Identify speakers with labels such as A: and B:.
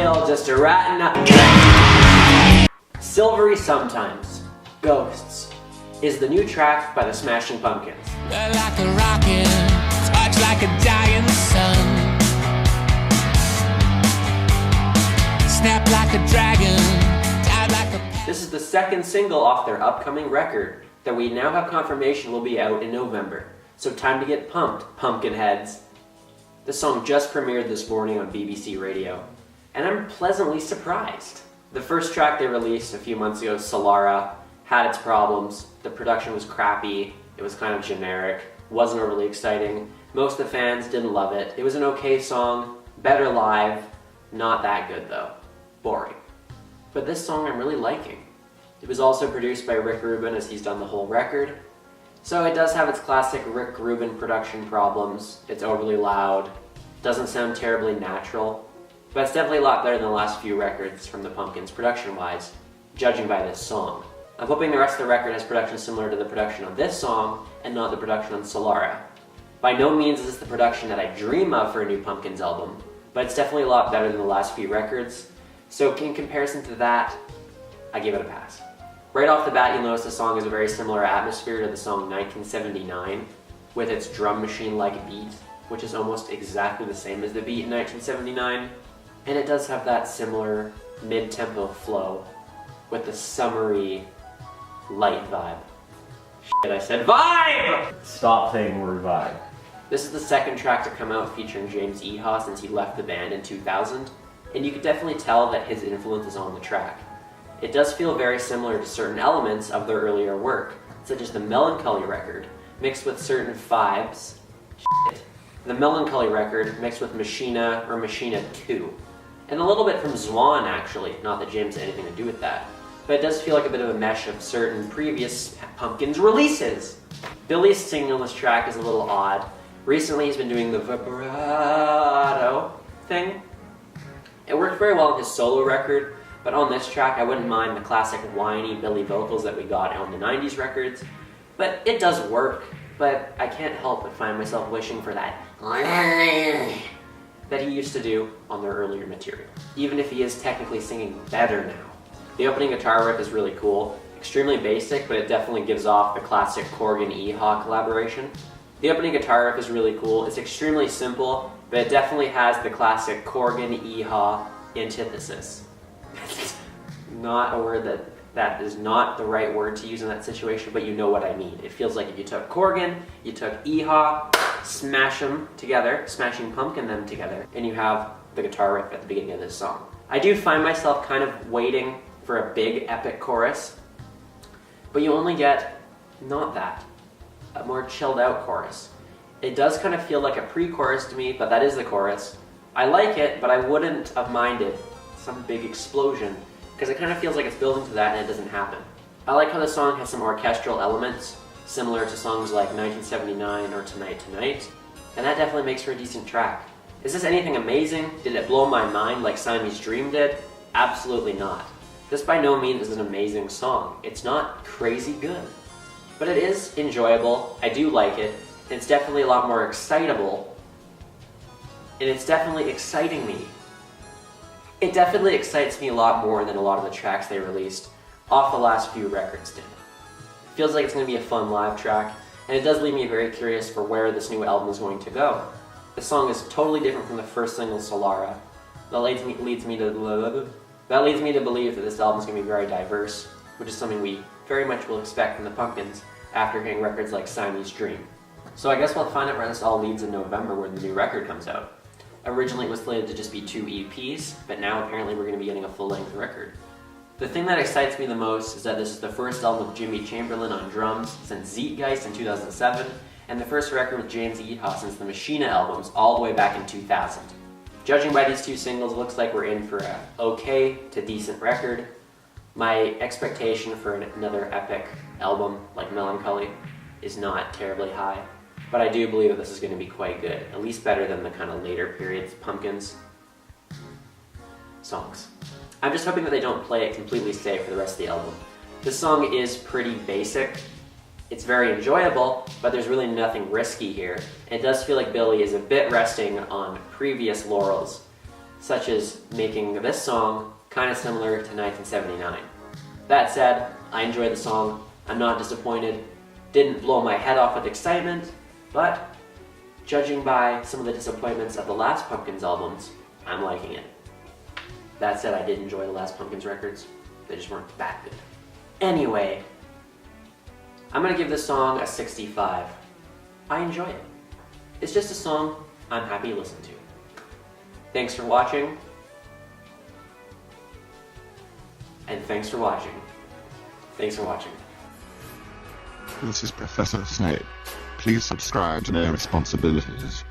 A: still just a rat in a... Silvery Sometimes, Ghosts, is the new track by the Smashing Pumpkins.
B: Like a rocket, touch like a dying sun. Snap like a dragon, dive like a...
A: This is the second single off their upcoming record that we now have confirmation will be out in November. So time to get pumped, pumpkin heads. The song just premiered this morning on BBC Radio, and I'm pleasantly surprised. The first track they released a few months ago, Solara, had its problems. The production was crappy, it was kind of generic, wasn't overly exciting. Most of the fans didn't love it. It was an okay song, better live, not that good though. Boring. But this song I'm really liking. It was also produced by Rick Rubin, as he's done the whole record. So it does have its classic Rick Rubin production problems. It's overly loud, doesn't sound terribly natural, but it's definitely a lot better than the last few records from the Pumpkins production-wise, judging by this song. I'm hoping the rest of the record has production similar to the production on this song and not the production on Solara. By no means is this the production that I dream of for a new Pumpkins album, but it's definitely a lot better than the last few records. So in comparison to that, I give it a pass. Right off the bat, you'll notice the song has a very similar atmosphere to the song 1979, with its drum machine-like beat, which is almost exactly the same as the beat in 1979. And it does have that similar mid-tempo flow with the summery, light vibe. Shit, I said vibe!
C: Stop saying the word vibe.
A: This is the second track to come out featuring James Iha since he left the band in 2000, and you can definitely tell that his influence is on the track. It does feel very similar to certain elements of their earlier work, such as the Melancholy record, mixed with certain vibes. Shit. The Melancholy record mixed with Machina or Machina 2. And a little bit from Zwan, actually, not that James had anything to do with that. But it does feel like a bit of a mesh of certain previous Pumpkins releases. Billy's singing on this track is a little odd. Recently he's been doing the vibrato thing. It worked very well on his solo record, but on this track I wouldn't mind the classic whiny Billy vocals that we got on the 90s records. But it does work, but I can't help but find myself wishing for that that he used to do on their earlier material, even if he is technically singing better now. The opening guitar riff is really cool, extremely basic, but it definitely gives off the classic Corgan-Eha collaboration. The opening guitar riff is really cool, it's extremely simple, but it definitely has the classic Corgan-Eha antithesis. Not a word that is not the right word to use in that situation, but you know what I mean. It feels like if you took Corgan, you took Eha, smash them together, Smashing Pumpkin them together, and you have the guitar riff at the beginning of this song. I do find myself kind of waiting for a big epic chorus, but you only get not that, a more chilled out chorus. It does kind of feel like a pre-chorus to me, but that is the chorus. I like it, but I wouldn't have minded some big explosion, because it kind of feels like it's building to that and it doesn't happen. I like how the song has some orchestral elements, similar to songs like 1979 or Tonight Tonight, and that definitely makes for a decent track. Is this anything amazing? Did it blow my mind like Siamese Dream did? Absolutely not. This by no means is an amazing song. It's not crazy good, but it is enjoyable. I do like it. It's definitely a lot more excitable, and it's definitely exciting me. It definitely excites me a lot more than a lot of the tracks they released off the last few records did. It feels like it's going to be a fun live track, and it does leave me very curious for where this new album is going to go. The song is totally different from the first single, Solara. That leads me to believe that this album is going to be very diverse, which is something we very much will expect from the Pumpkins after hearing records like Siamese Dream. So I guess we'll find out where this all leads in November when the new record comes out. Originally it was slated to just be 2 EPs, but now apparently we're going to be getting a full-length record. The thing that excites me the most is that this is the first album with Jimmy Chamberlin on drums since Zeitgeist in 2007, and the first record with James Iha since the Machina albums all the way back in 2000. Judging by these two singles, it looks like we're in for a okay to decent record. My expectation for another epic album like Melancholy is not terribly high, but I do believe that this is going to be quite good, at least better than the kind of later periods Pumpkins songs. I'm just hoping that they don't play it completely safe for the rest of the album. This song is pretty basic. It's very enjoyable, but there's really nothing risky here. And it does feel like Billy is a bit resting on previous laurels. such as making this song kind of similar to 1979. That said, I enjoyed the song, I'm not disappointed, didn't blow my head off with excitement, but judging by some of the disappointments of the last Pumpkins albums, I'm liking it. That said, I did enjoy the last Pumpkins records, they just weren't that good. Anyway, I'm gonna give this song a 65. I enjoy it. It's just a song I'm happy to listen to. Thanks for watching. And thanks for watching. Thanks for watching.
C: This is Professor Snape. Please subscribe to No Responsibilities.